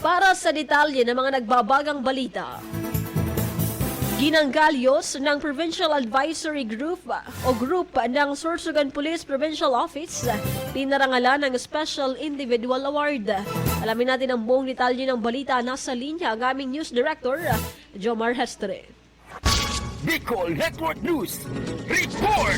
Para sa detalye ng mga nagbabagang balita, ginanggalyos ng Provincial Advisory Group ng Sorsogon Police Provincial Office, pinarangalan ng Special Individual Award. Alamin natin ang buong detalye ng balita. Nasa linya ang aming News Director, Jomar Hestre. Bicol Network News Report!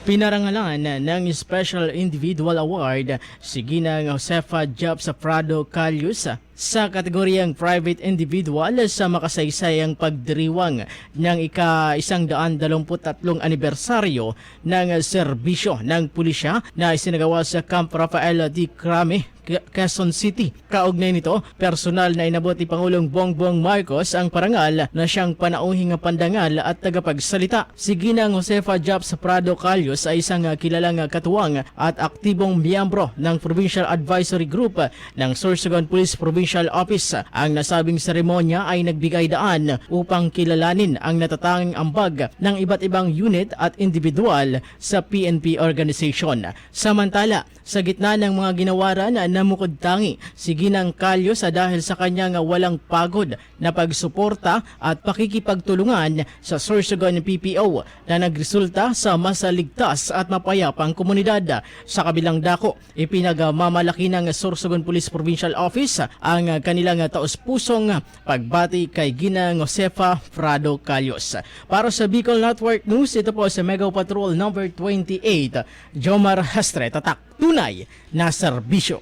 Pinarangalan ng Special Individual Award si Ginang Josefa Jobs Prado Calius sa kategoryang Private Individual sa makasaysayang pagdiriwang ng ika-123 anibersaryo ng serbisyo ng pulisya na isinagawa sa Camp Rafael D. Crame, Quezon City. Kaugnay nito, personal na inabot ni Pangulong Bongbong Marcos ang parangal na siyang panauhing pandangal at tagapagsalita. Si Ginang Josefa Jobs Prado Calius ay isang kilalang katuwang at aktibong miyembro ng Provincial Advisory Group ng Sorsogon Police Provincial Office. Ang nasabing seremonya ay nagbigay daan upang kilalanin ang natatanging ambag ng iba't ibang unit at individual sa PNP organization. Samantala, sa gitna ng mga ginawaran na mukod-tangi si Ginang Calius dahil sa kanyang walang pagod na pagsuporta at pakikipagtulungan sa Sorsogon PPO na nagresulta sa masaligtas at mapayapang komunidad. Sa kabilang dako, ipinagmamalaki ng Sorsogon Police Provincial Office ang kanilang taos-pusong pagbati kay Ginang Josefa Prado Calius. Para sa Bicol Network News, ito po sa Mega Patrol number 28, Jomar Hastre, tatak tunay na serbisyo.